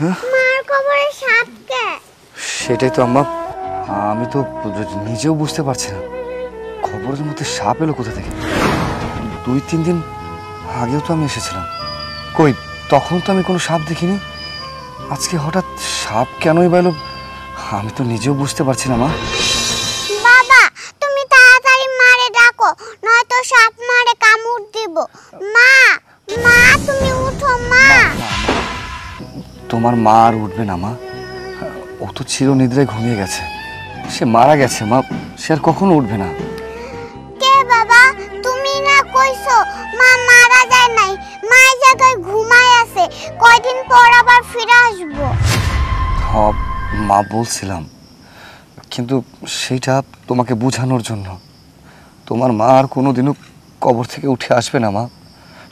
মার কবরে সাপ কে? সেটাই তো আম্মা, আমি তো নিজেও বুঝতে পারছি না খবরের মধ্যে সাপ এলো কোথা থেকে। 2-3 দিন আগেও তো আমি এসেছিলাম, কই তখন তো আমি কোনো সাপ দেখিনি। আজকে হঠাৎ সাপ কেনই বা এলো আমি তো নিজেও বুঝতে পারছি না মা। বাবা তুমি তাড়াতাড়ি মারে ডাকো, নয়তো সাপ মারে কামড় দিব। মা মা তুমি উঠো মা। তোমার মা আর উঠবে না মা, ও তো চির নিদ্রায় ঘুমিয়ে গেছে, সে মারা গেছে মা, সে আর কখনো উঠবে না। কে বাবা? তুমি না কইছো মা মারা যায় নাই, মা এই জায়গায় ঘুমায় আছে, কয়দিন পর আবার ফিরে আসবো। হ্যাঁ মা বলছিলাম, কিন্তু সেইটা তোমাকে বোঝানোর জন্য। তোমার মা আর কোনোদিনও কবর থেকে উঠে আসবে না মা,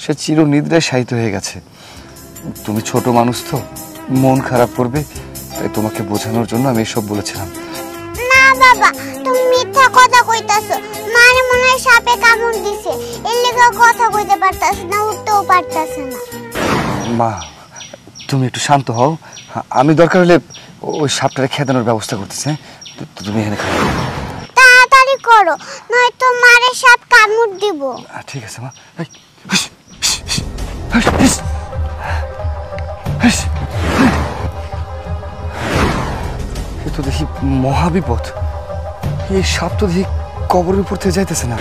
সে চির নিদ্রায় শায়িত হয়ে গেছে। তুমি ছোট মানুষ তো, মন খারাপ করবে, তাই তোমাকে বোঝানোর জন্য আমি এসব বলেছিলাম। না বাবা তুমি মিথ্যা কথা কইতাছো, মারে মনে হয় সাপে কামড় দিছে, এর লাগা কথা কইতে পারতাছ না, উঠতেও পারতাছ না। মা তুমি একটু শান্ত হও, আমি দরকার হলে ওই সাপটারে খেদানোর ব্যবস্থা করতেছি। তুমি এখানে খাও, তাড়াতাড়ি করো, নয়তো মারে সাপ কামড় দিব। ঠিক আছে মা। এ তো দেখি মহাবিপদ, এই সাপ তো দেখি কবরের উপর থেকে যাইতেছে না,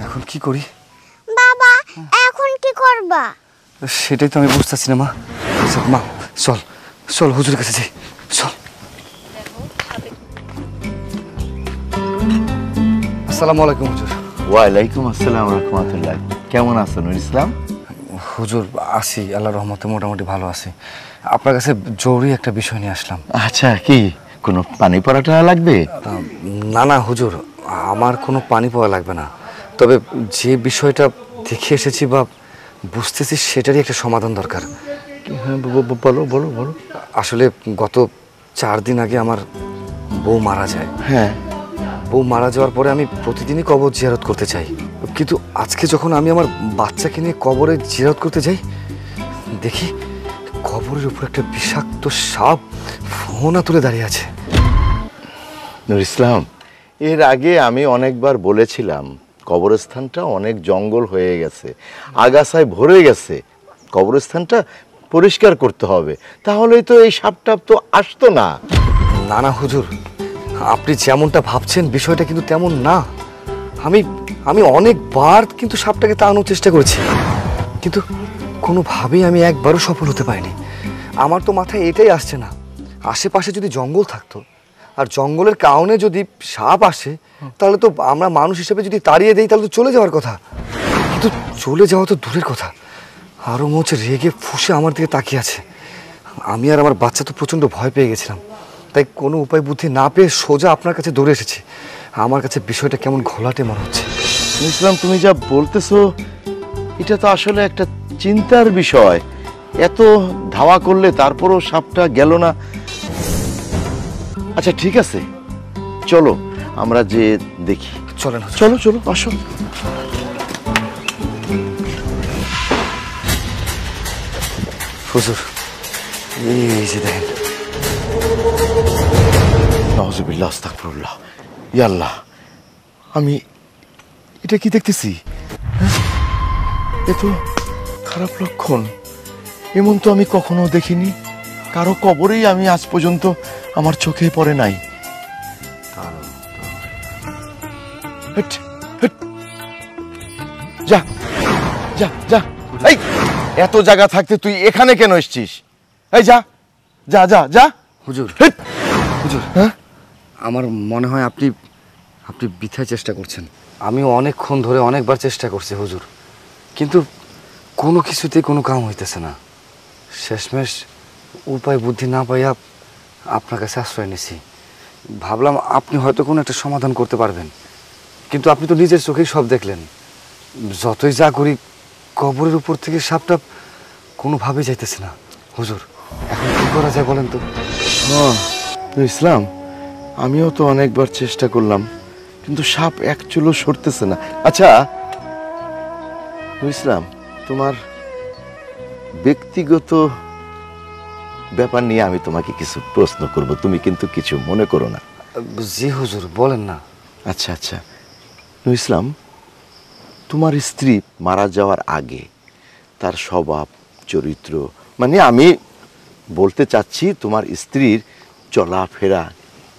এখন কি করি? বাবা এখন কি করবা? সেটাই তো আমি বুঝতেছি না মা। মা চল চল হুজুরের কাছে যাই, চল। আসসালামু আলাইকুম হুজুর। ওয়ালাইকুম আসসালাম রাহমাতুল্লাহ। কেমন আছেন নুর ইসলাম? হুজুর আছি, আল্লাহর রহমতে মোটামুটি ভালো আছি। আপনার কাছে জরুরি একটা বিষয় নিয়ে আসলাম। আচ্ছা, কি কোনো পানি পড়াটা লাগবে? না না হুজুর, আমার কোনো পানি পাওয়া লাগবে না, তবে যে বিষয়টা দেখে এসেছি বা বুঝতেছি সেটারই একটা সমাধান দরকার। হ্যাঁ বলো বলো বলো। আসলে গত 4 দিন আগে আমার বউ মারা যায়। হ্যাঁ, বউ মারা যাওয়ার পরে আমি প্রতিদিনই কবর জিয়ারত করতে চাই, কিন্তু আজকে যখন আমি আমার বাচ্চাকে নিয়ে কবরে জিয়ারত করতে যাই, দেখি কবরের উপর একটা বিষাক্ত সাপ ফোনা তুলে দাঁড়িয়ে আছে। নুর ইসলাম, এর আগে আমি অনেকবার বলেছিলাম কবরস্থানটা অনেক জঙ্গল হয়ে গেছে, আগাছায় ভরে গেছে, কবরস্থানটা পরিষ্কার করতে হবে, তাহলেই তো এই সাপটাপ তো আসতো না। না না হুজুর, আপনি যেমনটা ভাবছেন বিষয়টা কিন্তু তেমন না। আমি আমি অনেকবার কিন্তু সাপটাকে তাড়ানোর চেষ্টা করেছি, কিন্তু কোনোভাবেই আমি একবারও সফল হতে পারিনি। আমার তো মাথায় এটাই আসছে না, আশেপাশে যদি জঙ্গল থাকতো আর জঙ্গলের কারণে যদি সাপ আসে, তাহলে তো আমরা মানুষ হিসেবে যদি তাড়িয়ে দেই তাহলে তো চলে যাওয়ার কথা, কিন্তু চলে যাওয়া তো দূরের কথা, আরও মনে হচ্ছে রেগে ফুঁসে আমার দিকে তাকিয়ে আছে। আমি আর আমার বাচ্চা তো প্রচণ্ড ভয় পেয়ে গেছিলাম, তাই কোনো উপায় বুদ্ধি না পেয়ে সোজা আপনার কাছে দৌড়ে এসেছি। আমার কাছে বিষয়টা কেমন ঘোলাটে মনে হচ্ছে। নুর ইসলাম, তুমি যা বলতেছো এটা তো আসলে একটা চিন্তার বিষয়। এত ধাওয়া করলে তারপরও সাপটা গেল না। আচ্ছা ঠিক আছে, চলো আমরা যে দেখি। চলেন চলো চলো আসো। হুজুর এই যে দেখেন। নাউজুবিল্লাহ, আস্তাগফিরুল্লাহ। ইয়া আল্লাহ, আমি এটা কি দেখতেছি? এ তো খারাপ লক্ষণ, এমন তো আমি কখনো দেখিনি, কারো কবরেই আমি আজ পর্যন্ত আমার চোখে পড়ে নাই। Hot, hot. যা যা যা, এই এত জায়গা থাকতে তুই এখানে কেন এসেছিস? এই যা যা যা যা। হুজুর হট। হুজুর, হ্যাঁ, আমার মনে হয় আপনি বৃথায় চেষ্টা করছেন। আমি অনেকক্ষণ ধরে অনেকবার চেষ্টা করছি হুজুর, কিন্তু কোনো কিছুতেই কোনো কাম হইতেছে না। শেষমেশ উপায় বুদ্ধি না পাইয়া আপনার কাছে আশ্রয় নিছি। ভাবলাম আপনি হয়তো কোনো একটা সমাধান করতে পারবেন, কিন্তু আপনি তো নিজের চোখেই সব দেখলেন। যতই যা করি কবরের উপর থেকে সাপটা কোনোভাবেই যাইতেছে না। হুজুর এখন কি করা যায় বলেন তো? ইসলাম, আমিও তো অনেকবার চেষ্টা করলাম, কিন্তু সাপ এক চুলো সরতেছে না। আচ্ছা ইসলাম, তোমার ব্যক্তিগত ব্যাপার নিয়ে আমি তোমাকে কিছু প্রশ্ন করব, তুমি কিন্তু কিছু মনে করো না। জি হুজুর, বলেন না। আচ্ছা আচ্ছা, নূর ইসলাম, তোমার স্ত্রী মারা যাওয়ার আগে তার স্বভাব চরিত্র, মানে আমি বলতে চাচ্ছি তোমার স্ত্রীর চলাফেরা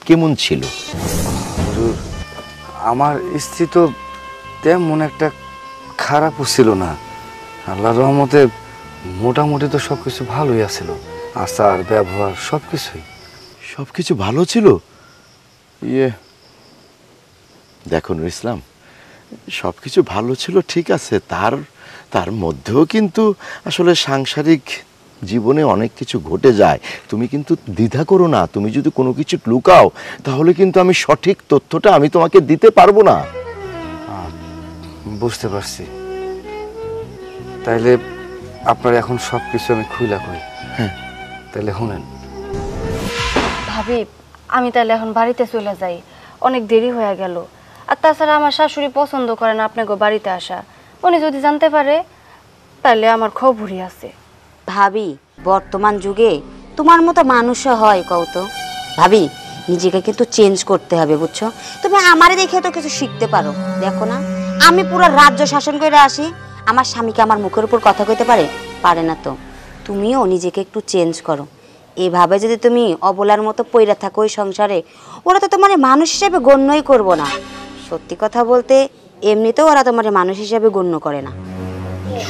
কেমন ছিল? হুজুর, আমার স্ত্রী তো তেমন একটা খারাপও ছিল না। আল্লাহর রহমতে মোটামুটি তো সব কিছু ভালোই আছিল, আচার ব্যবহার সব কিছুই। সব কিছু ভালো ছিল? ইয়ে, দেখো নূর ইসলাম, সব কিছু ভালো ছিল ঠিক আছে, তার মধ্যেও কিন্তু আসলে সাংসারিক জীবনে অনেক কিছু ঘটে যায়। তুমি কিন্তু দ্বিধা করো না, তুমি যদি কোনো কিছু লুকাও তাহলে কিন্তু আমি সঠিক তথ্যটা আমি তোমাকে দিতে পারবো না। বুঝতে পারছি, তাইলে আপনার এখন সব কিছু আমি খুইলা কই। হ্যাঁ, তাইলে শুনেন। ভাবি, আমি তাহলে এখন বাড়িতে চলে যাই, অনেক দেরি হয়ে গেল। আর তাছাড়া আমার শাশুড়ি পছন্দ করে না আপনাকে বাড়িতে আসা। উনি যদি জানতে পারে তাহলে আমার খবরই আছে। ভাবি, বর্তমান যুগে তোমার মতো মানুষও হয় কত? ভাবি, নিজেকে কিন্তু চেঞ্জ করতে হবে, বুঝছো? তুমি আমারে দেখে তো কিছু শিখতে পারো। দেখো না, আমি পুরো রাজ্য শাসন করে আসি, আমার স্বামীকে আমার মুখের উপর কথা কইতে পারে না তো। তুমিও নিজেকে একটু চেঞ্জ করো। এভাবে যদি তুমি অবলার মতো পইরা থাকো ওই সংসারে, ওরা তো তোমার মানুষ হিসেবে গণ্যই করবো না। সত্যি কথা বলতে এমনিতেও ওরা তোমার মানুষ হিসেবে গণ্য করে না।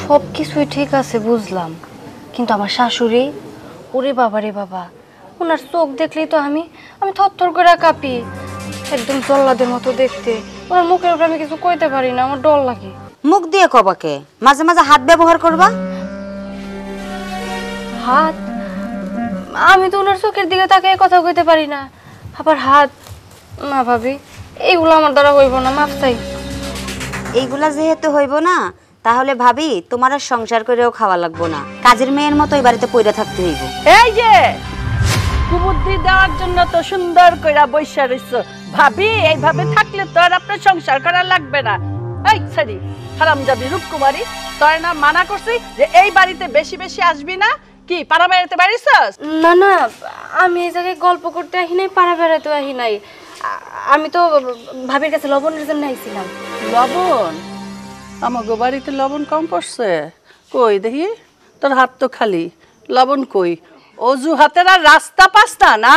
সব কিছুই ঠিক আছে বুঝলাম, কিন্তু আমার শাশুড়ি, ওরে বাবা রে বাবা, ওনার চোখ দেখলেই তো আমি থরথর করে কাঁপি, একদম জল্লাদের মতো দেখতে। ওনার মুখের উপরে আমি কিছু কইতে পারি না, আমার ডর লাগে। মুখ দিয়ে কবাকে, মাঝে মাঝে হাত ব্যবহার করবা। হাত? আমি তো ওনার চোখের দিকে তাকে কথা কইতে পারি না, আবার হাত? না ভাবি, এইগুলো আমার দ্বারা হইব না, মাফ চাই। এইগুলা যেহেতু হইব না, তাহলে ভাবি তোমার আর সংসার করেও খাওয়া লাগবো না, কাজের মেয়ের মতো এই বাড়িতে পইরা থাকতে হইব। এই যে কুবুদ্ধি দেওয়ার জন্য তো সুন্দর কইরা বইসা রইছো ভাবি, এইভাবে থাকলে তো আর আপনার সংসার করা লাগবে না। এই সরি হারামজাদি রূপকুমারী, তোর না মানা করছি যে এই বাড়িতে বেশি বেশি আসবি না? কি পাড়া বেড়াতে পারিছস? না না, আমি এই জায়গায় গল্প করতে আহি নাই, পাড়া বেড়াতে আহি নাই। আমি তো ভাবির কাছে লবণের জন্য আইছিলাম। লবণ? আমাগো বাড়িতে লবণ কম পড়ছে? কই দেখি, তোর হাত তো খালি, লবণ কই? অজু হাতের আর রাস্তা পাস না?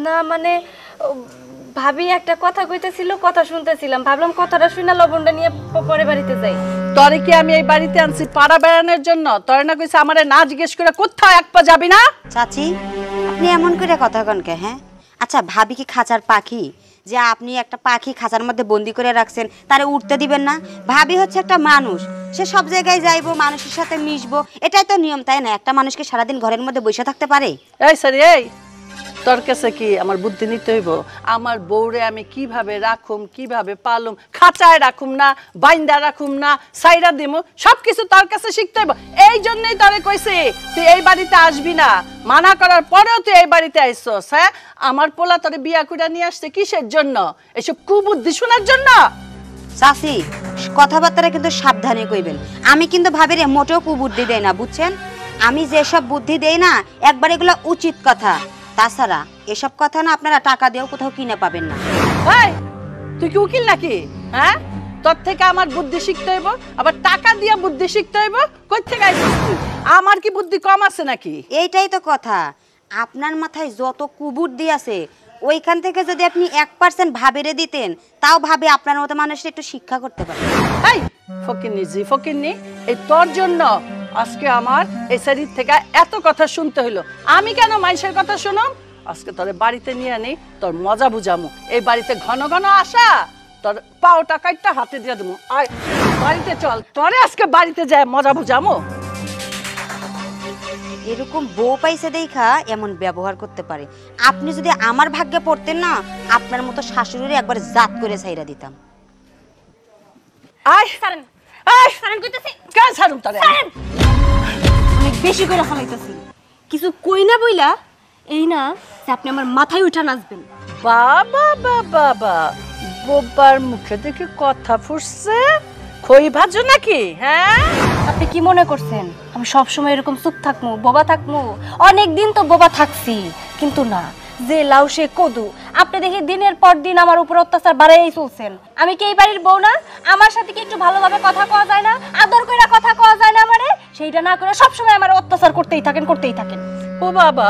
না মানে ভাবি একটা কথা কইতেছিল, কথা শুনতেছিলাম, ভাবলাম কথাটা শুনে লবণটা নিয়ে পরে বাড়িতে যাই। তরে কি আমি এই বাড়িতে আনছি পাড়া বেড়ানোর জন্য? তরে না কইছে আমারে না জিজ্ঞেস করে কোথাও এক পা যাবি না? চাচি, আপনি এমন করে কথা কনকে? হ্যাঁ, আচ্ছা ভাবি কি খাঁচার পাখি যে আপনি একটা পাখি খাঁচার মধ্যে বন্দি করে রাখছেন, তারে উঠতে দিবেন না? ভাবি হচ্ছে একটা মানুষ, সে সব জায়গায় যাইবো, মানুষের সাথে মিশবো, এটাই তো নিয়ম, তাই না? একটা মানুষকে সারাদিন ঘরের মধ্যে বসে থাকতে পারে? এই সরি, এই তোর কাছে কি আমার বুদ্ধি নিতে হইব? আমার বউরে আমি কিভাবে রাখুম, কিভাবে পালুম, খাঁচায় রাখুম না, বাইন্দা রাখুম না, সাইরা দিমু, সবকিছু তোর কাছে শিখতে হইব। এই জন্যই তোরে কইছি তুই এই বাড়িতে আসবি না, মানা করার পরেও তুই এই বাড়িতে আইছস। হ্যাঁ, আমার পোলা তোরে বিয়া কইরা নিয়ে আসছে কিসের জন্য? এসব কুবুদ্ধি শোনার জন্য? চাচি, কথাবার্তা কিন্তু সাবধানে কইবেন। আমি কিন্তু ভাবিরে মোটেও কুবুদ্ধি দেই না, বুঝছেন? আমি যেসব বুদ্ধি দেই না, একবার এগুলো উচিত কথা। তাছাড়া এসব কথা না আপনারা টাকা দিয়েও কোথাও কিনে পাবেন না। এই তুই কি উকিল নাকি? হ্যাঁ, তোর থেকে আমার বুদ্ধি শিখতে হইব, আবার টাকা দিয়ে বুদ্ধি শিখতে হইব? কই থেকে আইছিস তুই? আমার কি বুদ্ধি কম আছে নাকি? এইটাই তো কথা, আপনার মাথায় যত কুবুদ্ধি আছে ওইখান থেকে যদি আপনি 1% ভাবেরে দিতেন, তাও ভাবে আপনার মতো মানুষের একটু শিক্ষা করতে পারে। এই ফকিন্নি জি ফকিন্নি, এই তোর জন্য আজকে আমার এই শরীর থেকে এত কথা শুনতে হইলো। আমি কেন মানুষের কথা শুনুম? আজকে তোরে বাড়িতে নিয়ে আনি, তোর মজা বুঝামু। এই বাড়িতে ঘন ঘন আসা, তোর পাওটা কাটটা হাতে দিয়ে দেবো। আয় বাড়িতে চল, তোরে আজকে বাড়িতে যায় মজা বুঝামু। এরকম বউ পাইছে দেখা এমন ব্যবহার করতে পারে। আপনি যদি আমার ভাগ্যে পড়তেন না, আপনার মতো শাশুড়িরে একবার জাত করে ছাইরা দিতাম। আয় সারেন, আয় সারেন কইতাছি। কেন ছাড়ুম তোরে? অনেক বেশি করে ফলাইতাছি, কিছু কই না বইলা এই না যে আপনি আমার মাথায় উঠা নাচবেন। বাবা বাবা বাবা, বোবার মুখে দেখে কথা ফুটছে। খই ভাজো নাকি? হ্যাঁ, আপনি কি মনে করছেন আমি সব সময় এরকম চুপ থাকমু, বোবা থাকমু? অনেক দিন তো বোবা থাকছি, কিন্তু না, যে লাউ সে কদু। আপনি দেখি দিনের পর দিন আমার উপর অত্যাচার বাড়াই চলছেন। আমি কি এই বাড়ির বউ না? আমার সাথে কি একটু ভালোভাবে কথা কওয়া যায় না? আদর কইরা কথা কওয়া যায় না আমারে? সেইটা না করে সব সময় আমার অত্যাচার করতেই থাকেন। ও বাবা,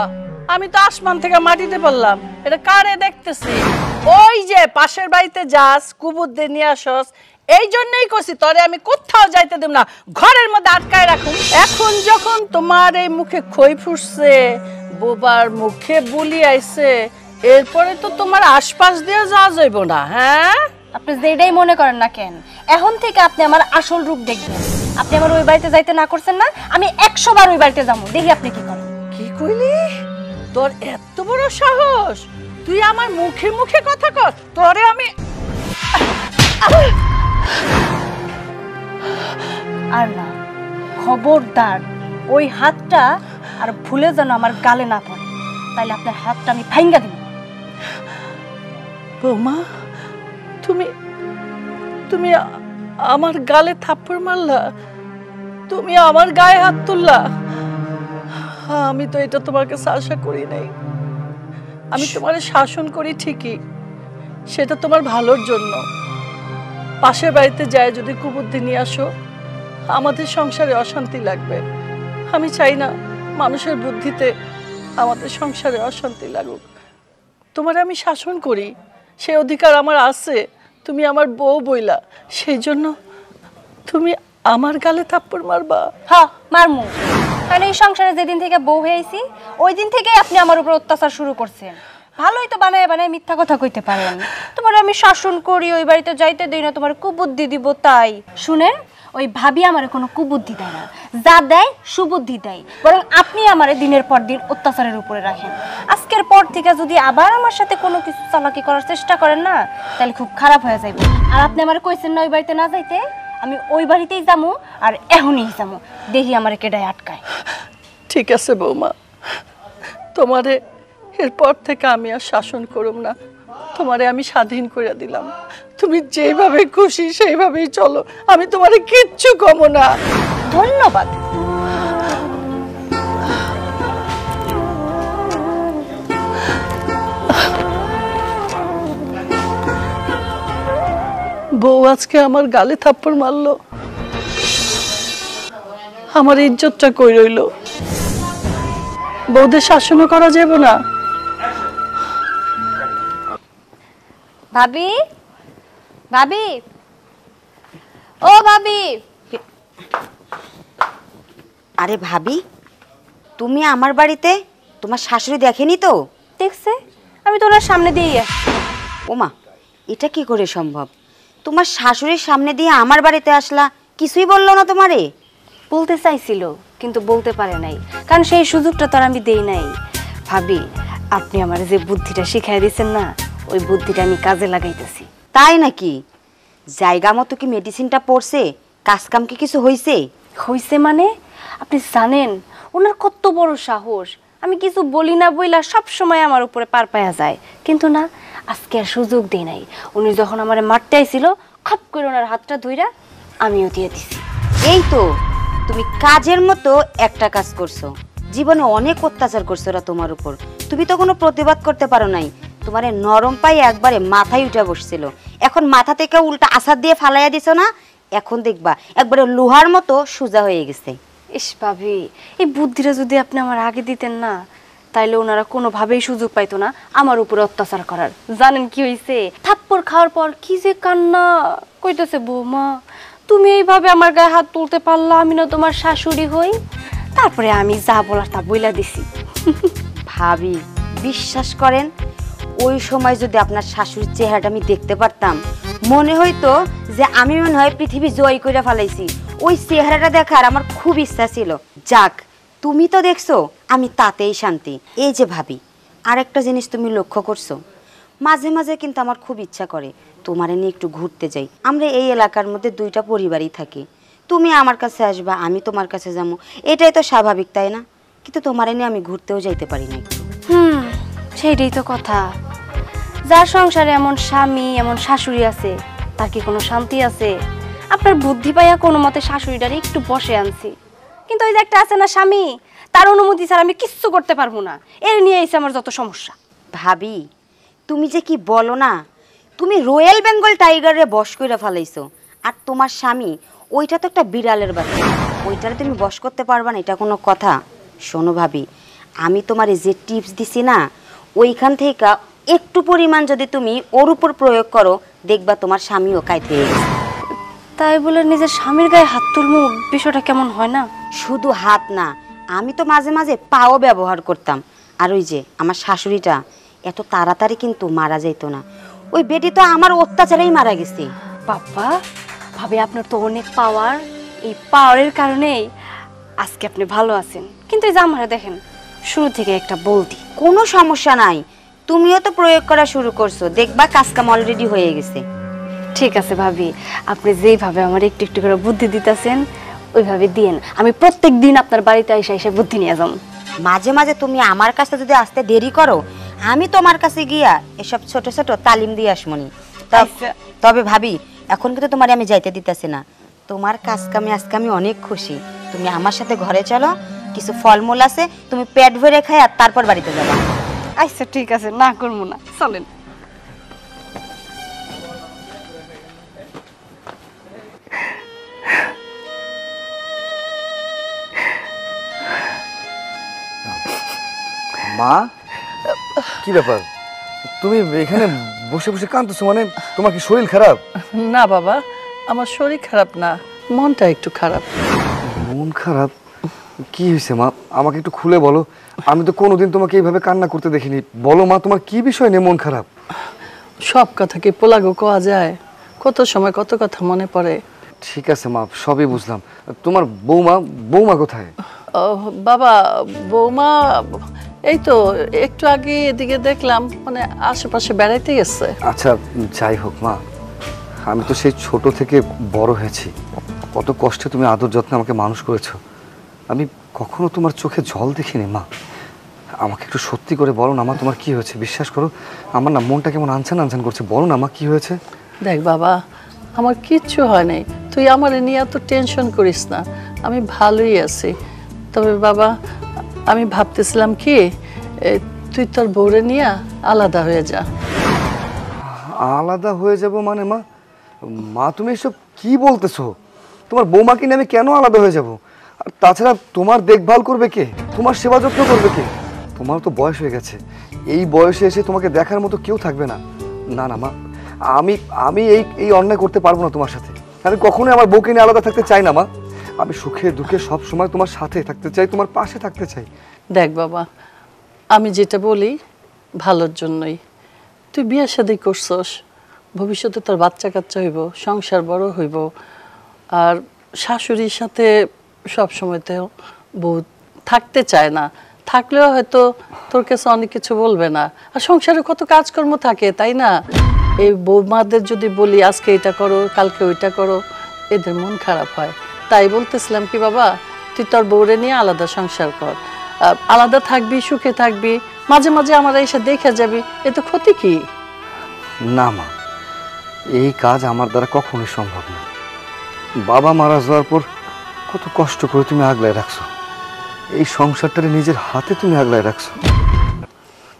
আমি তো আসমান থেকে মাটিতে পড়লাম। এটা কারে দেখতেছি? ওই যে পাশের বাড়িতে যাস, কুবুদ্দে নিয়ে আসস, এই জন্যই কইছি তোরে আমি কোথাও যাইতে দেব না, ঘরের মধ্যে আটকায় রাখুন। এখন যখন তোমার এই মুখে খই ফুটছে, বোবার মুখে বুলি আইছে, এরপরে তো তোমার আশপাশ দিয়ে যাওয়া যাইব না। হ্যাঁ, আপনি যেটাই মনে করেন না কেন, এখন থেকে আপনি আমার আসল রূপ দেখবেন। আপনি আমার ওই বাড়িতে যাইতে না করছেন না, আমি 100 বার ওই বাড়িতে যাবো। দেখি আপনি কি করেন। কি কইলি? তোর এত বড় সাহস, তুই আমার মুখে মুখে কথা কর? তোরে আমি আর না, খবরদার ওই হাতটা আর ভুলে যেন আমার গালে না পড়ে, তাইলে আপনার হাতটা আমি ভাঙ্গা দিব। বৌমা, তুমি আমার গালে থাপ্পড় মারলা? তুমি আমার গায়ে হাত তুললা? আমি তো এটা তোমার কাছে আশা করি নাই। আমি তোমার শাসন করি ঠিকই, সেটা তোমার ভালোর জন্য। পাশের বাড়িতে যায় যদি কুবুদ্ধি নিয়ে আসো, আমাদের সংসারে অশান্তি লাগবে। আমি চাই না মানুষের বুদ্ধিতে আমাদের সংসারে অশান্তি লাগুক। তোমার আমি শাসন করি, সে অধিকার আমার আছে। তুমি আমার বউ বইলা, সেই জন্য তুমি আমার গালে থাপ্পড় মারবা? হ্যাঁ, মারমু। কারণ এই সংসারে যেদিন থেকে বউ হয়েছি, ওই দিন থেকে আপনি আমার উপর অত্যাচার শুরু করছেন। ভালোই তো বানায় মিথ্যা কথা কইতে পারেন। তোমার আমি শাসন করি, ওই বাড়িতে যাইতে দেই না, তোমার কুবুদ্ধি দিব তাই। শুনেন, ওই ভাবি আমার কোনো কুবুদ্ধি দেয় না, যা দেয় সুবুদ্ধি দেয়। বরং আপনি আমারে দিনের পর দিন অত্যাচারের উপরে রাখেন। আজকের পর থেকে যদি আবার আমার সাথে কোনো কিছু চালাকি করার চেষ্টা করেন না, তাহলে খুব খারাপ হয়ে যাবে। আর আপনি আমারে কইছেন না ওই বাড়িতে না যাইতে, আমি ওই বাড়িতেই যাবো, আর এখনই যাবো। দেখি আমারে কেডায় আটকায়। ঠিক আছে বৌমা, তোমারে এরপর থেকে আমি আর শাসন করব না। তোমারে আমি স্বাধীন করে দিলাম। তুমি যেভাবে খুশি সেইভাবেই চলো, আমি তোমারে কিচ্ছু কম না। ধন্যবাদ। বউ আজকে আমার গালে থাপ্পড় মারলো, আমার ইজ্জতটা কই রইল? বউদের শাসনও করা যাবে না। ভাবি, ভাবি, ও ভাবি। আরে ভাবি, তুমি আমার বাড়িতে? তোমার শাশুড়ি দেখেনি তো? দেখছে, আমি তো ওনার সামনে দিয়ে আসছি। ওমা, এটা কি করে সম্ভব? তোমার শাশুড়ির সামনে দিয়ে আমার বাড়িতে আসলা, কিছুই বললো না তোমারে? বলতে চাইছিল, কিন্তু বলতে পারে নাই, কারণ সেই সুযোগটা তো আর আমি দেই নাই। ভাবি, আপনি আমার যে বুদ্ধিটা শিখাই দিয়েছেন না, ওই বুদ্ধিটা আমি কাজে লাগাইতেছি। তাই নাকি? জায়গা মতো কি মেডিসিনটা পড়ছে? কাজ কাম কি কিছু হইছে? হইছে মানে? আপনি জানেন ওনার কত বড় সাহস? আমি কিছু বলি না বইলা সব সময় আমার উপরে পার পায়া যায়, কিন্তু না, আজকে আর সুযোগ দেই নাই। উনি যখন আমারে মারতে আইছিল, খপ করে ওনার হাতটা ধইরা আমিও দিয়ে দিছি। এই তো, তুমি কাজের মতো একটা কাজ করছো। জীবনে অনেক অত্যাচার করছো ওরা তোমার উপর, তুমি তো কোনো প্রতিবাদ করতে পারো নাই। তোমারে নরম পাই একবারে মাথায় উঠে বসছিল, এখন মাথা থেকে উল্টা আছাড় দিয়ে ফালাইয়া দিছো না, এখন দেখবা একবারে লোহার মতো সোজা হয়ে গেছে। ইস ভাবি, এই বুদ্ধিটা যদি আপনি আমার আগে দিতেন না, তাইলে ওনারা কোনোভাবেই সুযোগ পাইতো না আমার উপরে অত্যাচার করার। জানেন কি হইছে? থাপ্পড় খাওয়ার পর কি যে কান্না কইতেছে, বৌমা তুমি এইভাবে আমার গায়ে হাত তুলতে পারলা, আমি না তোমার শাশুড়ি হই? তারপরে আমি যা বলার তা বইলা দিছি। ভাবি, বিশ্বাস করেন, ওই সময় যদি আপনার শাশুড়ির চেহারাটা আমি দেখতে পারতাম, মনে হইতো যে আমি মনে হয় পৃথিবী জয় করে ফেলাইছি। ওই চেহারাটা দেখার আমার খুব ইচ্ছা ছিল। যাক, তুমি তো দেখছো, আমি তাতেই শান্তি। এই যে ভাবি, আর একটা জিনিস তুমি লক্ষ্য করছো? মাঝে মাঝে কিন্তু আমার খুব ইচ্ছা করে তোমারে নিয়ে একটু ঘুরতে যাই। আমরা এই এলাকার মধ্যে দুইটা পরিবারই থাকি, তুমি আমার কাছে আসবা, আমি তোমার কাছে যাবো, এটাই তো স্বাভাবিক, তাই না? কিন্তু তোমারে নিয়ে আমি ঘুরতেও যাইতে পারি না। সেইটাই তো কথা। যার সংসারে এমন স্বামী এমন শাশুড়ি আছে, তার কি কোনো শান্তি আছে? আপনার বুদ্ধি পাইয়া কোনো মতে শাশুড়িটারে একটু বসে আনছি, কিন্তু ওই যে একটা আছে না স্বামী, তার অনুমতি ছাড়া আমি কিচ্ছু করতে পারবো না। এর নিয়ে এসে আমার যত সমস্যা। ভাবি তুমি যে কি বলো না, তুমি রয়্যাল বেঙ্গল টাইগারে বশ কইরা ফেলাইছো, আর তোমার স্বামী ওইটা তো একটা বিড়ালের বাচ্চা, ওইটারে তুমি বশ করতে পারবা না, এটা কোনো কথা? শোনো ভাবি, আমি তোমার যে টিপস দিছি না, ওইখান থেকে একটু পরিমাণ যদি তুমি ওর উপর প্রয়োগ করো, দেখবা তোমার স্বামীও কাইতে হয়ে গেছে। তাই বলে নিজের স্বামীর গায়ে হাত তুলমু, বিষয়টা কেমন হয় না? শুধু হাত না, আমি তো মাঝে মাঝে পাও ব্যবহার করতাম। আর ওই যে আমার শাশুড়িটা এত তাড়াতাড়ি কিন্তু মারা যাইত না, ওই বেটি তো আমার অত্যাচারেই মারা গেছে। বাবা ভাবি, আপনার তো অনেক পাওয়ার, এই পাওয়ারের কারণেই আজকে আপনি ভালো আছেন। কিন্তু এই যে আমারে দেখেন, শুরু থেকে একটা বলতি। কোনো সমস্যা নাই, তুমিও তো প্রয়োগ করা শুরু করছো, দেখবা কাজকাম অলরেডি হয়ে গেছে। ঠিক আছে ভাবি, আপনি যেইভাবে আমার একটু একটু করে বুদ্ধি দিতেছেন ওইভাবে দিয়েন। আমি প্রত্যেক দিন আপনার বাড়িতে এসে এসে বুদ্ধি নিয়ে যাব। মাঝে মাঝে তুমি আমার কাছে যদি আসতে দেরি করো, আমি তোমার কাছে গিয়া এসব ছোট ছোট তালিম দিয়ে আসমনি। তবে ভাবি, এখন কিন্তু তোমার আমি যাইতে দিতেছি না, তোমার কাজ কামে আজকে আমি অনেক খুশি। তুমি আমার সাথে ঘরে চলো, কিছু ফলমূল আছে, তুমি পেট ভরে খাই আর তারপর বাড়িতে যাবা। আচ্ছা ঠিক আছে, না করবো না, চলেন। মা, কি ব্যাপার? তুমি এখানে বসে বসে কাঁদতেছো? মানে তোমার কি শরীর খারাপ? না বাবা, আমার শরীর খারাপ না, মনটা একটু খারাপ। মন খারাপ? কি হয়েছে মা, আমাকে একটু খুলে বলো। আমি তো কোনোদিন তোমাকে এইভাবে কান্না করতে দেখিনি। বলো মা, তোমার কি বিষয় নিয়ে মন খারাপ? সব কথা কি পোলাগো কোয়া যায়? কত সময় কত কথা মনে পড়ে। ঠিক আছে মা, সবই বুঝলাম। তোমার বৌমা কোথায়? বাবা, বৌমা এই তো একটু আগে এদিকে দেখলাম, মানে আশেপাশে বেড়াইতে গেছে। আচ্ছা যাই হোক মা, আমি তো সেই ছোট থেকে বড় হয়েছি, কত কষ্টে তুমি আদর যত্নে আমাকে মানুষ করেছো। আমি কখনো তোমার চোখে জল দেখিনি মা। আমাকে একটু সত্যি করে বলো না মা, তোমার কি হয়েছে? বিশ্বাস করো, আমার না মনটা কেমন আনছান আনছান করছে। বলো না মা, কি হয়েছে? দেখ বাবা, আমার কিচ্ছু হয় নাই, তুই আমার নিয়ে এত টেনশন করিস না, আমি ভালোই আছি। তবে বাবা, আমি ভাবতেছিলাম কি, তুই তোর বউরে নিয়ে আলাদা হয়ে যা। আলাদা হয়ে যাব মানে মা? মা তুমি এসব কি বলতেছো? তোমার বৌমাকে নিয়ে আমি কেন আলাদা হয়ে যাব? আর তাছাড়া তোমার দেখভাল করবে কে? তোমার সেবা যত্ন করবে কে? তোমার তো বয়স হয়ে গেছে, এই বয়সে এসে তোমাকে দেখার মতো কেউ থাকবে না। না না মা, আমি এই অন্যায় করতে পারবো না তোমার সাথে। আমি কখনোই আমার বউকে নিয়ে আলাদা থাকতে চাই না মা। আমি সুখে দুঃখে সব সময় তোমার সাথে থাকতে চাই, তোমার পাশে থাকতে চাই। দেখ বাবা, আমি যেটা বলি ভালোর জন্যই। তুই বিয়ে শাদী করছস, ভবিষ্যতে তোর বাচ্চা কাচ্চা হইব, সংসার বড় হইব, আর শাশুড়ির সাথে সব সময়তেও বউ থাকতে চায় না, থাকলেও হয়তো তোর কাছে অনেক কিছু বলবে না। আর সংসারে কত কাজকর্ম থাকে, তাই না? এই বৌমাদের যদি বলি আজকে এটা করো কালকে ওইটা করো, এদের মন খারাপ হয়। তাই বলতেছিলাম কি বাবা, তুই তোর বউরে নিয়ে আলাদা সংসার কর, আলাদা থাকবি, সুখে থাকবি, মাঝে মাঝে আমার এসে দেখে যাবি, এতে ক্ষতি কি? না মা, এই কাজ আমার দ্বারা কখনোই সম্ভব না। বাবা মারা যাওয়ার পর কত কষ্ট করে তুমি আগলায় রাখছো, এই সংসারটারে নিজের হাতে তুমি আগলায় রাখছো।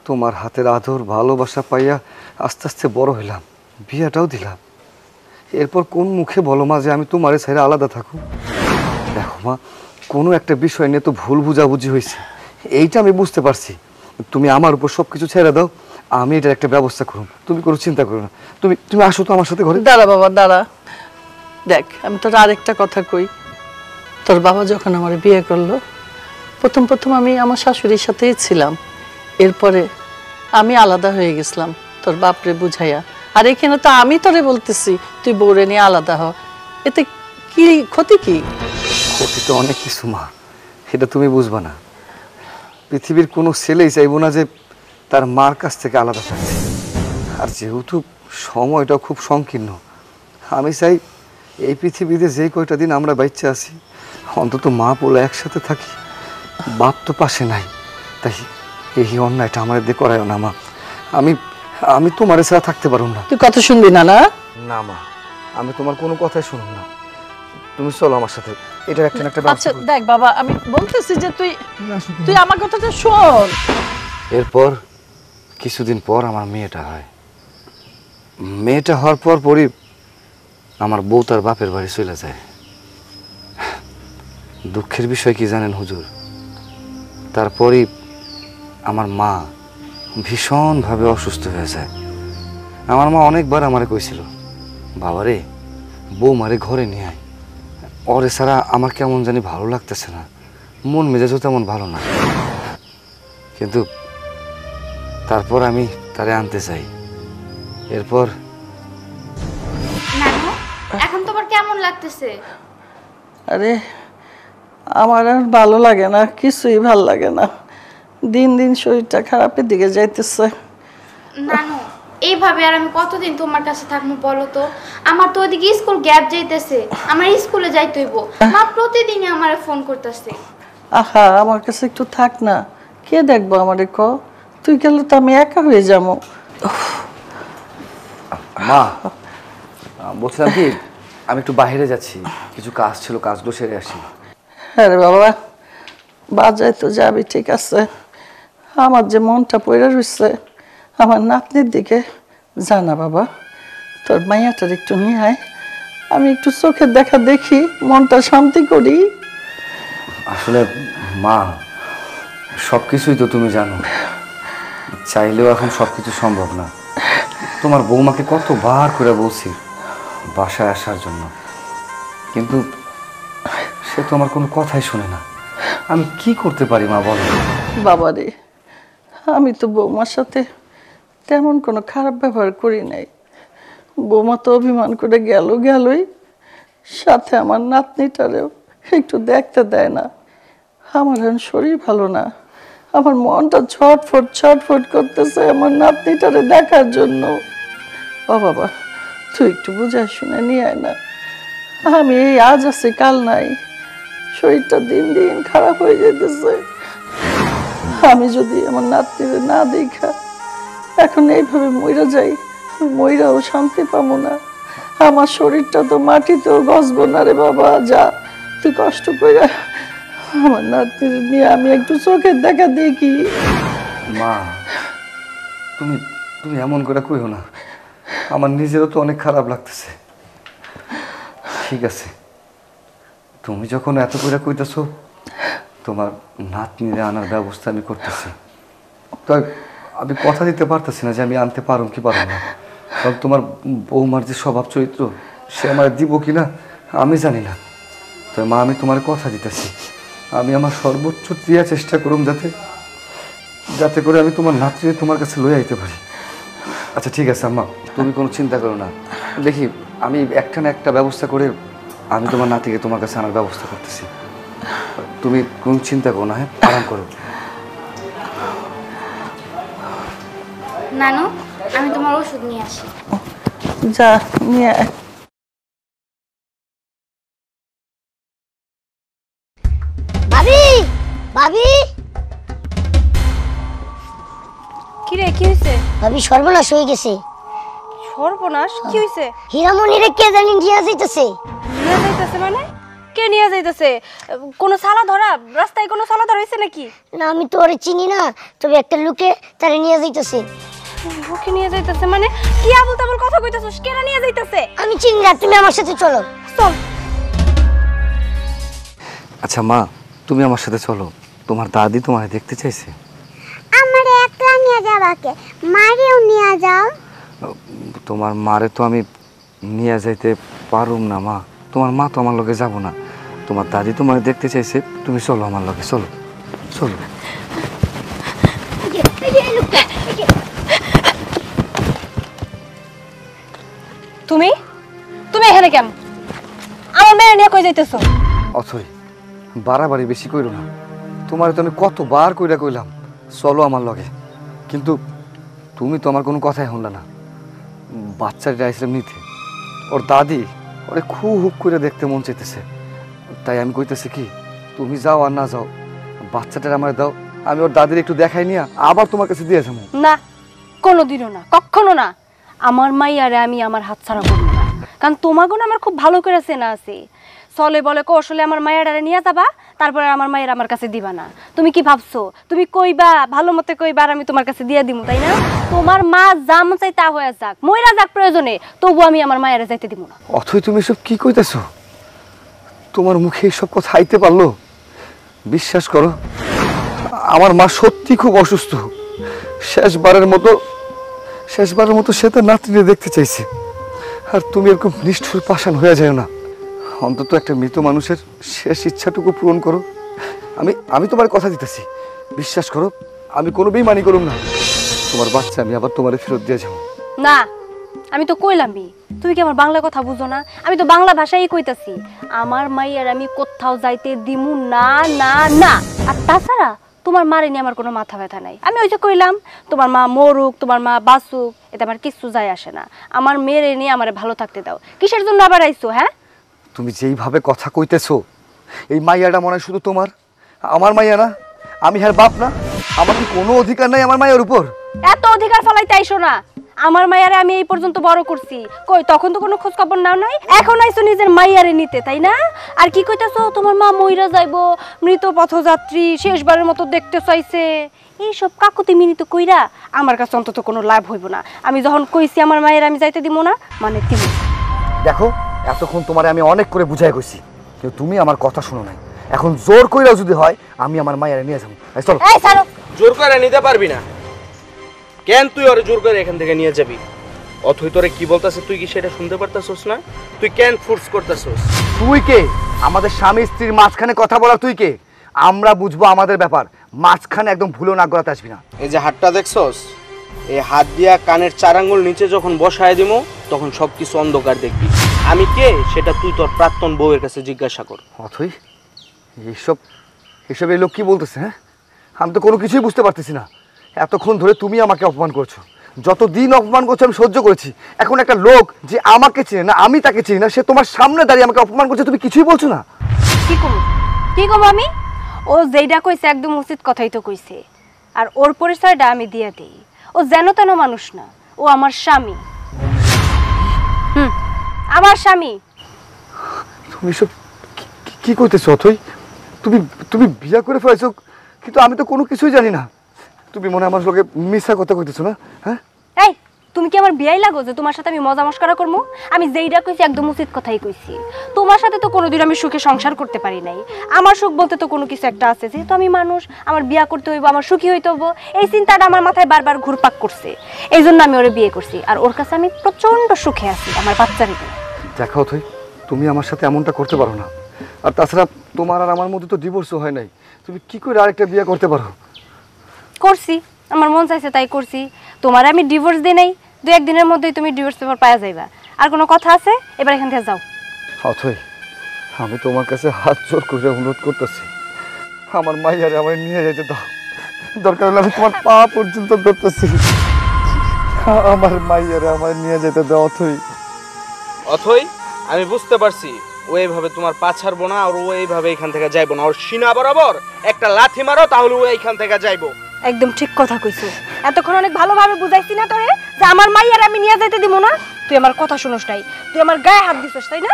তোমার হাতের আদর ভালোবাসা পাইয়া আস্তে আস্তে বড় হইলাম, বিয়েটাও দিলাম। এরপর কোন মুখে বলো মা যে আমি তোমারে ছেড়ে আলাদা থাকো? দেখো মা, কোনো একটা বিষয় নিয়ে তো ভুল বুঝাবুঝি হয়েছে, এইটা আমি বুঝতে পারছি। তুমি আমার উপর সব কিছু ছেড়ে দাও, আমি এটার একটা ব্যবস্থা করুন, তুমি কোনো চিন্তা করো না। তুমি আসো তো আমার সাথে ঘরে। দাঁড়া বাবা দাঁড়া, দেখ আমি তোর আরেকটা কথা কই। তোর বাবা যখন আমার বিয়ে করলো, প্রথম আমি আমার শাশুড়ির সাথেই ছিলাম, এরপরে আমি আলাদা হয়ে গেছিলাম তোর বাপরে বুঝাইয়া। আর এখানে তো আমি তোরে বলতেছি তুই বউরে নিয়ে আলাদা হ, এতে কি ক্ষতি? কি ক্ষতি? তো অনেক কিছু মা, সেটা তুমি বুঝবা না। পৃথিবীর কোনো ছেলেই চাইবো না যে তার মার কাছ থেকে আলাদা থাকছে। আর যেহেতু সময়টা খুব সংকীর্ণ, আমি চাই এই পৃথিবীতে যে কয়টা দিন আমরা বাচ্চা আছি, অন্তত মা বলে একসাথে থাকি। বাপ তো পাশে নাই, তাই এই অন্যায়টা আমার দিয়ে করায় না মা। আমি তোমার ছাড়া থাকতে পারবো না। তুই কথা শুনবি না? না না মা, আমি তোমার কোনো কথাই শুনব না। তুমি চলো আমার সাথে, এটা একটা না একটা আচ্ছা ব্যবস্থা করি। দেখ বাবা, আমি বলতেছি যে তুই তুই আমার কথাটা শোন। এরপর কিছুদিন পর আমার মেয়েটা হয়। মেয়েটা হওয়ার পরই আমার বউ তার বাপের বাড়ি চলে যায়। দুঃখের বিষয় কি জানেন হুজুর, তারপরই আমার মা ভীষণভাবে অসুস্থ হয়ে যায়। আমার মা অনেকবার আমারে কইছিল, বাবারে বউ মারে ঘরে নিয়ে আয়, ওরে ছাড়া আমার কেমন জানি ভালো লাগতেছে না, মন মেজাজও তেমন ভালো না। কিন্তু তারপর আমি তারে আনতে চাই। এরপর নানু, এখন তোমার কেমন লাগতেছে? আরে আমার আর ভালো লাগে না, কিছুই ভালো লাগে না, দিন দিন শরীরটা খারাপের দিকে যাইতেছে। নানু, এইভাবে আর আমি কতদিন তোমার কাছে থাকবো বলো তো? আমার তো ওদিকে স্কুল গ্যাপ যাইতেছে, আমার স্কুলে যাইতে হইব। মা প্রতিদিনই আমারে ফোন করতেছে। আহা, আমার কাছে একটু থাক না, কে দেখবো আমারে? ক তুই গেলে তো আমি একা হয়ে যাবো। মা বলছিলাম কি, আমি একটু বাইরে যাচ্ছি, কিছু কাজ ছিল, কাজগুলো সেরে আসি। হ্যাঁ রে বাবা, বাজায় তো যাবি ঠিক আছে, আমার যে মনটা পড়ে রয়েছে আমার নাতনির দিকে, জানা বাবা তোর মাইয়াটার একটু নিয়ে আয়, আমি একটু চোখের দেখা দেখি, মনটা শান্তি করি। আসলে মা সব কিছুই তো তুমি জানো, চাইলেও এখন সব কিছু সম্ভব না। তোমার বৌমাকে কতবার করে বলছি বাসায় আসার জন্য, কিন্তু সে তো আমার কোনো কথাই শোনে না। আমি কি করতে পারি মা বলো? বাবা রে, আমি তো বৌমার সাথে তেমন কোনো খারাপ ব্যবহার করি নাই, বৌমা তো অভিমান করে গেলই, সাথে আমার নাতনিটারেও একটু দেখতে দেয় না। আমার এখন শরীর ভালো না, আমার মনটা ছটফট করতেছে আমার নাতনিটারে দেখার জন্য। ও বাবা, তুই একটু বুঝাই শুনে নিয়ে আয় না, আমি এই আজ আছি কাল নাই, শরীরটা দিন দিন খারাপ হয়ে যেতেছে। আমি যদি আমার নাতনিরে না দেখা এখন এইভাবে মইরা যাই, মইরাও শান্তি পাবো না, আমার শরীরটা তো মাটিতেও গসবো না রে বাবা। যা তুই কষ্ট করে আমার নাতনিরে নিয়ে আমি একটু চোখের দেখা দেখি। মা তুমি তুমি এমন করে কইও না, আমার নিজেরও তো অনেক খারাপ লাগতেছে। ঠিক আছে, তুমি যখন এত করে কইতেছো, তোমার নাতনিরে আনার ব্যবস্থা আমি করতেছি। তাই আমি কথা দিতে পারতেছি না যে আমি আনতে পারুম কি পারুম না, কারণ তোমার বৌমার যে স্বভাব চরিত্র সে আমার দিব কি না আমি জানি না। তো মা, আমি তোমার কথা দিতেছি, আমি আমার সর্বোচ্চ দেওয়ার চেষ্টা করুম যাতে করে আমি তোমার নাতনিরে তোমার কাছে লয়ে আইতে পারি। আচ্ছা ঠিক আছে আম্মা, তুমি কোনো চিন্তা করো না, দেখি আমি একটা না একটা ব্যবস্থা করে আমি তোমার নাতিকে তোমার কাছে আনার ব্যবস্থা করতেছি। তুমি কোনো চিন্তা করো না, হ্যাঁ, আরাম করো। নানু, আমি তোমার ওষুধ নিয়ে আসি। যা নিয়ে আয়। ভাবি, ভাবি, কি রে, কি হইছে? ভাবি সর্বনাশ হয়ে গেছে। সর্বনাশ? কি হইছে? হীরামণিরে কে জানি নিয়ে যাইতেছে। নিয়ে যাইতেছে মানে? কে নিয়ে যাইতেছে? কোনো সালা ধরা, রাস্তায় কোনো সালা ধরা হইছে নাকি? না, আমি তো ওরে চিনি না, তবে একটা লোকে তারে নিয়ে যাইতেছে। ওকে নিয়ে যাইতেছে মানে? কি আবল তাবল কথা কইতাছস? কেন নিয়ে যাইতেছে? আমি চিনি না, তুমি আমার সাথে চলো। চল। আচ্ছা মা, তুমি আমার সাথে চলো, তোমার দাদি তোমায় দেখতে চাইছে। আমারে একলা নিয়ে যাবাকে, মারেও নিয়ে যাও। তোমার মারে তো আমি নিয়ে যাইতে পারুম না মা, তোমার মা তো আমার লগে যাব না, তোমার দাদি তোমায় দেখতে চাইছে, তুমি চলো আমার লগে, চলো চলো। তুমি তুমি এখানে কেন? আমার মেয়ে নিয়ে কই যাইতেছো? অথই, বাড়াবাড়ি বেশি কইরো না, তোমার তো আমি কতবার কইরা কইলাম চলো আমার লগে, কিন্তু তুমি তো আমার কোনো কথাই শুনলা না। বাচ্চাটা আইসলাম নিতে, ওর দাদি ওরে খুব করে দেখতে মন চাইতেছে, তাই আমি কইতেছি কি, তুমি যাও আর না যাও, বাচ্চাটার আমার দাও, আমি ওর দাদির একটু দেখাই নিয়ে আবার তোমার কাছে দিয়ে যাবো। না, কোনোদিনও না, কখনো না। আমার মাইয়ারে আমি আমার হাত ছাড়া করবো না, কারণ তোমাকে আমার খুব ভালো করে চেনা আছে। চলে বলে কৌশলে আমার মায়েরারে নিয়ে যাবা, তারপরে আমার মায়ের আমার কাছে দিবা না। তুমি কি ভাবছো তুমি কইবা ভালো মতে কইবা আর আমি তোমার কাছে দিয়ে দিমু, তাই না? তোমার মা যা মন চাই তা হয়ে যাক, মইরা যাক প্রয়োজনে, তবু আমি আমার মায়েরা যাইতে দিব না। অথই তুমি এসব কি কইতেছো? তোমার মুখে এসব কথা আইতে পারলো? বিশ্বাস করো, আমার মা সত্যি খুব অসুস্থ। শেষবারের মতো সে তার নাতনিকে দেখতে চাইছে। আর তুমি এরকম নিষ্ঠুর পাষাণ হয়ে যায় না। অন্তত একটা মৃত মানুষের শেষ ইচ্ছাটুকু পূরণ করো। আমি তোমার কথা দিতেছি, বিশ্বাস করো, আমি কোনো বেইমানি করুম না। তোমার বাচ্চা আমি আবার তোমারে ফেরত দিয়ে যাবো। না, আমি তো কইলামই, তুমি কি আমার বাংলা কথা বুঝো না? আমি তো বাংলা ভাষাই কইতাছি। আমার মাইয়ার আমি কোথাও যাইতে দিমু না না না। আর তাছাড়া তোমার মারে নিয়ে আমার কোনো মাথা ব্যথা নাই। আমি ওই যে কইলাম, তোমার মা মরুক, তোমার মা বাঁচুক, এতে আমার কিচ্ছু যায় আসে না। আমার মেয়েরে নিয়ে আমারে ভালো থাকতে দাও। কিসের জন্য আবার আইছো? হ্যাঁ, তুমি যেইভাবে কথা কইতেছো, এই মাইয়াটা মনে হয় শুধু তোমার, আমার মাইয়া না। আমি হ্যাঁ বাপ না? আমার কি কোনো অধিকার নাই আমার মায়ের উপর? এত অধিকার ফলাইতে আইসো না। আমার মাইয়ারে আমি এই পর্যন্ত বড় করছি, কই তখন তো কোনো খোঁজ খবর নাও নাই। এখন আইসো নিজের মাইয়ারে নিতে, তাই না? আর কি কইতাছো, তোমার মা মইরা যাইবো, মৃত পথযাত্রী, শেষবারের মতো দেখতে চাইছে, এইসব কাকুতি মিনিত কইরা আমার কাছে অন্তত কোনো লাভ হইব না। আমি যখন কইছি আমার মায়ের আমি যাইতে দিব না, মানে দিব। দেখো, এতক্ষণ তোমারে আমি অনেক করে বুঝাই কইছি, কিন্তু তুমি আমার কথা শুনো নাই। এখন জোর কইরা যদি হয়, আমি আমার মায়ের নিয়ে যাবো। চলো। এই ছাড়ো। জোর করে নিতে পারবি না। কেন তুই ওরে জোর করে এখান থেকে নিয়ে যাবি? অথই তোরে কি বলতাছে তুই কি সেটা শুনতে পারতাছস না? তুই কেন ফোর্স করতাছস? তুই কে? আমাদের স্বামী স্ত্রীর মাঝখানে কথা বলা তুই কে? আমরা বুঝবো আমাদের ব্যাপার, মাঝখানে একদম ভুলো না গলাতে আসবি না। এই যে হাতটা দেখছস, এই হাত দিয়া কানের 4 আঙ্গুল নিচে যখন বসায় দিমু, তখন সবকিছু অন্ধকার দেখবি। আমি কে সেটা তুই তোর প্রাক্তন বউয়ের কাছে জিজ্ঞাসা কর। অথই, এসব এই লোক কি বলতেছে? হ্যাঁ, আমি তো কোনো কিছুই বুঝতে পারতেছি না। এতক্ষণ ধরে তুমি আমাকে অপমান করছো, যতদিন অপমান করছো আমি সহ্য করেছি। এখন একটা লোক যে আমাকে চেনে না, আমি তাকে চিনি না, সে তোমার সামনে দাঁড়িয়ে আমাকে অপমান করছে, তুমি কিছুই বলছো না। কি কম আমি? ও যেইটা কইছে একদম উচিত কথাই তো কইছে। আর ওর পরিচয়টা আমি দিয়ে দিই। ও যেন তেন মানুষ না, ও আমার স্বামী। আমার স্বামী। তুমি সব কি কইতেছো অথই? তুমি বিয়া করে ফেলেছো, কিন্তু আমি তো কোনো কিছুই জানি না। তুমি মনে আমার লোকে মিথ্যা কথা কইতেছো না? হ্যাঁ, এই তুমি কি আমার বিয়াই লাগো যে তোমার সাথে আমি মজা মস্করা করবো? আমি যেইটা কইছি একদম উচিত কথাই কইছি। তোমার সাথে তো কোনোদিন আমি সুখে সংসার করতে পারি নাই। আমার সুখ বলতে তো কোনো কিছু একটা আছে, যেহেতু আমি মানুষ, আমার বিয়া করতে হইব, আমার সুখী হইতে হইব, এই চিন্তাটা আমার মাথায় বারবার ঘুরপাক করছে। এই জন্য আমি ওরে বিয়ে করছি, আর ওর কাছে আমি প্রচন্ড সুখে আছি আমার বাচ্চার ভিতরে। দেখো অথই, তুমি আমার সাথে এমনটা করতে পারো না। আর তাছাড়া তোমার আর আমার মধ্যে তো ডিভোর্সও হয় নাই, তুমি কি করে আরেকটা বিয়ে করতে পারো? করছি, আমার মন চাইছে তাই করছি। তোমার আমি ডিভোর্স দিই নাই, 2-1 দিনের মধ্যেই তুমি ডিভোর্স পেপার পাওয়া যাইবা। আর কোনো কথা আছে? এবার এখান থেকে যাও। অথই, আমি তোমার কাছে হাত জোর করে অনুরোধ করতেছি, আমার মাইয়ারে আমার নিয়ে যেতে দাও। দরকার হলে আমি তোমার পা পর্যন্ত ধরতেছি, আমার মাইয়ারে আমার নিয়ে যেতে দাও। অথই, আমি বুঝতে পারছি ও এইভাবে তোমার পা ছাড়বো না, আর ও এইভাবে এখান থেকে যাইবো না। ওর সিনা বরাবর একটা লাথি মারো, তাহলে ও এইখান থেকে যাইবো। একদম ঠিক কথা কইছো। এতক্ষণ অনেক ভালোভাবে বুঝাইছি না তোরে যে আমার মাইয়ার আমি নিয়ে যাইতে দিব না? তুই আমার কথা শুনোস নাই, তুই আমার গায়ে হাত দিছস, তাই না?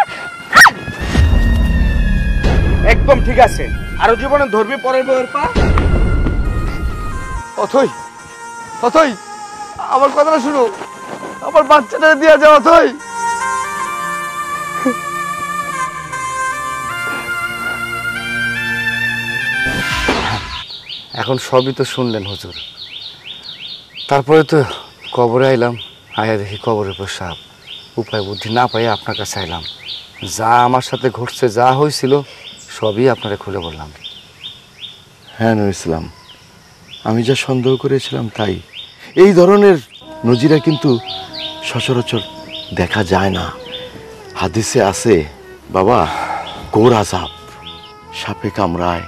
একদম ঠিক আছে। আরো জীবনে ধরবি পরের বউয়ের পা? অথই, আমার কথাটা শুনো, আমার বাচ্চাটা দিয়ে যাও। অথই, এখন সবই তো শুনলেন হুজুর। তারপরে তো কবরে আইলাম, আয়া দেখি কবরের উপর সাপ। উপায় বুদ্ধি না পাই আপনার কাছে আইলাম। যা আমার সাথে ঘটছে, যা হয়েছিল, সবই আপনারে খুলে বললাম। হ্যাঁ নুর ইসলাম, আমি যা সন্দেহ করেছিলাম তাই। এই ধরনের নজিরা কিন্তু সচরাচর দেখা যায় না। হাদিসে আছে বাবা, ঘোর আযাব, সাপে কামড়ায়,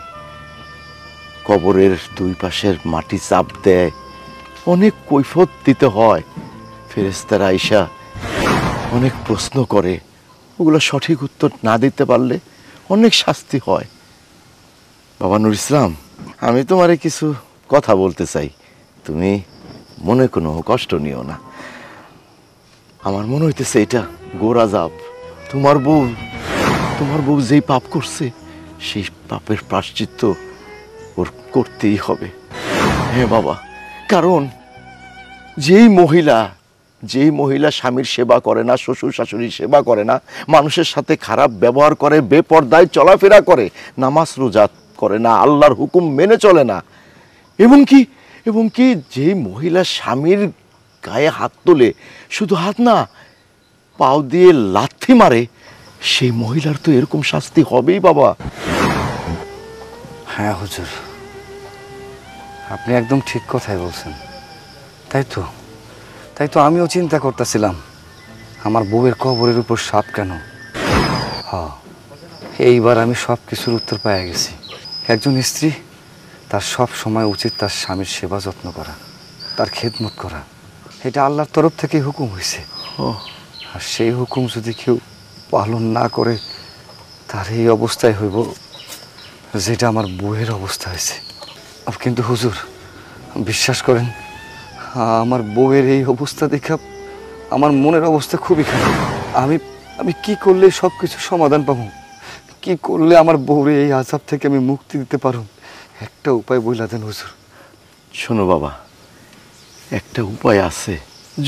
কবরের 2 পাশের মাটি চাপ দেয়, অনেক কৈফিয়ত দিতে হয়। ফেরেশতারা আইসা অনেক প্রশ্ন করে, ওগুলো সঠিক উত্তর না দিতে পারলে অনেক শাস্তি হয়। বাবা নুর ইসলাম, আমি তোমারে কিছু কথা বলতে চাই, তুমি মনে কোনো কষ্ট নিও না। আমার মনে হইতেছে এটা ঘোর আযাব। তোমার বউ তোমার বউ যেই পাপ করছে সেই পাপের প্রায়শ্চিত্ত ওর করতেই হবে। হ্যাঁ বাবা, কারণ যেই মহিলা স্বামীর সেবা করে না, শ্বশুর শাশুড়ির সেবা করে না, মানুষের সাথে খারাপ ব্যবহার করে, বেপরদায় চলাফেরা করে, নামাজ রোজা করে না, আল্লাহর হুকুম মেনে চলে না, এবং কি যেই মহিলা স্বামীর গায়ে হাত তোলে, শুধু হাত না পাও দিয়ে লাথি মারে, সেই মহিলার তো এরকম শাস্তি হবেই বাবা। হ্যাঁ হুজুর, আপনি একদম ঠিক কথাই বলছেন। তাই তো আমিও চিন্তা করতেছিলাম আমার বউয়ের কবরের উপর সাপ কেন। হ্যাঁ, এইবার আমি সব কিছুর উত্তর পেয়ে গেছি। একজন স্ত্রী তার সব সময় উচিত তার স্বামীর সেবা যত্ন করা, তার খেদমত করা। এটা আল্লাহর তরফ থেকে হুকুম হয়েছে। আর সেই হুকুম যদি কেউ পালন না করে, তার এই অবস্থায় হইব যেটা আমার বউয়ের অবস্থা হয়েছে। কিন্তু হুজুর, বিশ্বাস করেন, আমার বউয়ের এই অবস্থা দেখে আমার মনের অবস্থা খুবই খারাপ। আমি কি করলে সব কিছু সমাধান পাবো? কি করলে আমার বউরে এই আযাব থেকে আমি মুক্তি দিতে পারব? একটা উপায় বইলা দেন হুজুর। শোনো বাবা, একটা উপায় আছে।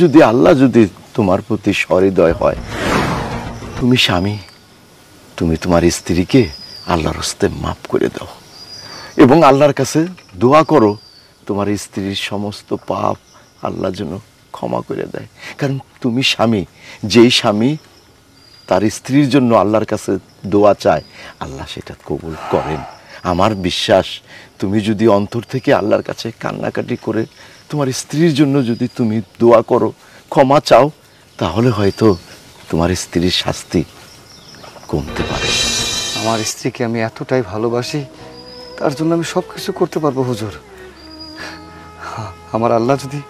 যদি আল্লাহ যদি তোমার প্রতি সহৃদয় হয়, তুমি স্বামী, তুমি তোমার স্ত্রীকে আল্লাহর হস্তে মাফ করে দাও এবং আল্লাহর কাছে দোয়া করো তোমার স্ত্রীর সমস্ত পাপ আল্লাহ যেন ক্ষমা করে দেয়। কারণ তুমি স্বামী, যেই স্বামী তার স্ত্রীর জন্য আল্লাহর কাছে দোয়া চায়, আল্লাহ সেটা কবুল করেন। আমার বিশ্বাস, তুমি যদি অন্তর থেকে আল্লাহর কাছে কান্নাকাটি করে তোমার স্ত্রীর জন্য যদি তুমি দোয়া করো, ক্ষমা চাও, তাহলে হয়তো তোমার স্ত্রীর শাস্তি কমতে পারে। আমার স্ত্রীকে আমি এতটাই ভালোবাসি, তার জন্য আমি সব কিছু করতে পারবো হুজুর। আমার আল্লাহ যদি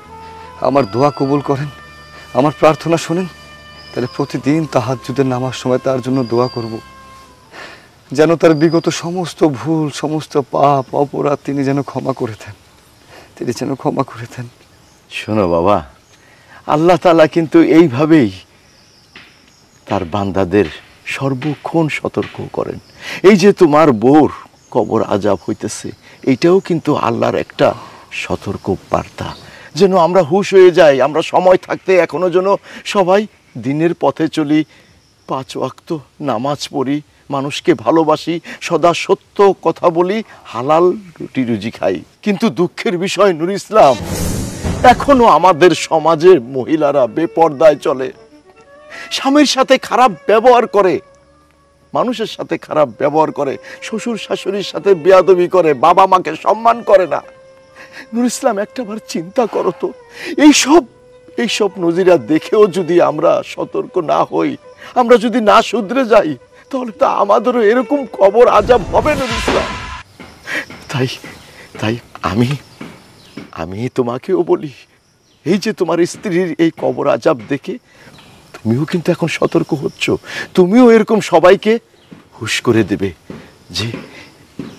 আমার দোয়া কবুল করেন, আমার প্রার্থনা শোনেন, তাহলে প্রতিদিন তাহাজ্জুদের নামাজ সময় তার জন্য দোয়া করব, যেন তার বিগত সমস্ত ভুল, সমস্ত পাপ অপরাধ তিনি যেন ক্ষমা করে দেন। শোনো বাবা, আল্লাহ তাআলা কিন্তু এইভাবেই তার বান্দাদের সর্বক্ষণ সতর্ক করেন। এই যে তোমার বউর কবর আযাব হইতেছে, এইটাও কিন্তু আল্লাহর একটা সতর্ক বার্তা, যেন আমরা হুঁশ হয়ে যাই, আমরা সময় থাকতে এখনো যেন সবাই দিনের পথে চলি, 5 ওয়াক্ত নামাজ পড়ি, মানুষকে ভালোবাসি, সদা সত্য কথা বলি, হালাল রুটি রুজি খাই। কিন্তু দুঃখের বিষয় নূর ইসলাম, এখনো আমাদের সমাজের মহিলারা বেপরদায় চলে, স্বামীর সাথে খারাপ ব্যবহার করে, মানুষের সাথে খারাপ ব্যবহার করে, শ্বশুর শাশুড়ির সাথে বেয়াদবি করে, বাবা মাকে সম্মান করে না। নূর ইসলাম, একটাবার চিন্তা করো তো, এইসব নজিরা দেখেও যদি আমরা সতর্ক না হই, আমরা যদি না শুধরে যাই, তাহলে তো আমাদেরও এরকম কবর আযাব হবে নূর ইসলাম। তাই আমি তোমাকেও বলি, এই যে তোমার স্ত্রীর এই কবর আযাব দেখে তুমিও কিন্তু এখন সতর্ক হচ্ছ, তুমিও এরকম সবাইকে হুঁশ করে দেবে যে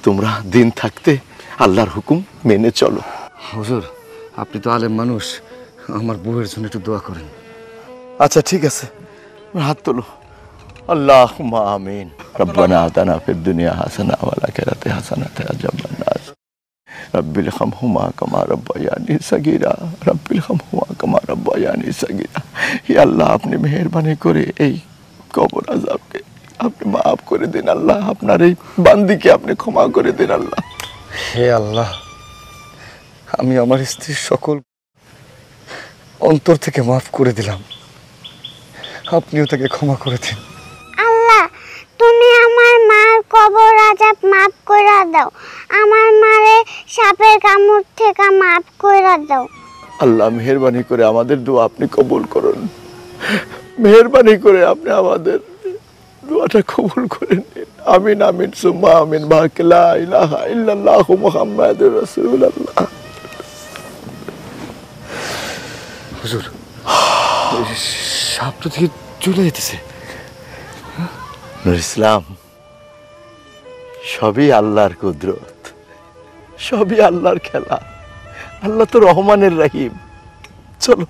তোমরা দিন থাকতে আল্লাহর হুকুম মেনে চলো। হুজুর, আপনি তো আলেম মানুষ, আমার বউয়ের জন্য একটু দোয়া করেন। আচ্ছা ঠিক আছে, হাত তোলো। আল্লাহুম্মা আমিন। রব্বানা আতিনা ফিদ দুনিয়া হাসানা ওয়া ফিল আখিরাতি হাসানাতান ওয়া কিনা আযাবান্নার। রব্বিল হামহুমা কামা রাব্বায়ানি সাগীরা, রব্বিল হামহুমা কামা রাব্বায়ানি সাগীরা। হে আল্লাহ, আপনি মেহেরবানি করে এই কবর আযাবকে আপনি মাফ করে দিন আল্লাহ, আপনার এই বান্দিকে আপনি ক্ষমা করে দিন আল্লাহ। হে আল্লাহ, আমি আমার স্ত্রীর সকল অন্তর থেকে মাফ করে দিলাম, আপনিও তাকে ক্ষমা করে দিন। আল্লাহ, তুমি আমার মার কবর আযাব মাফ করে দাও, আমার মারে সাপের কামড় থেকে মাফ করে দাও। আল্লাহ, মেহেরবানি করে আমাদের দোয়া আপনি কবুল করুন, মেহেরবানি করে আপনি আমাদের দোয়াটা কবুল করে নিন। আমিন আমিন সুম্মা আমিন। বারাকা লা ইলাহা ইল্লাল্লাহু মুহাম্মাদুর রাসূলুল্লাহ। হুজুর, সাপ তো থেকে চলে যেতেছে। নূর ইসলাম, সবই আল্লাহর কুদরত, সবই আল্লাহর খেলা। আল্লাহ তো রহমানের রহিম। চলো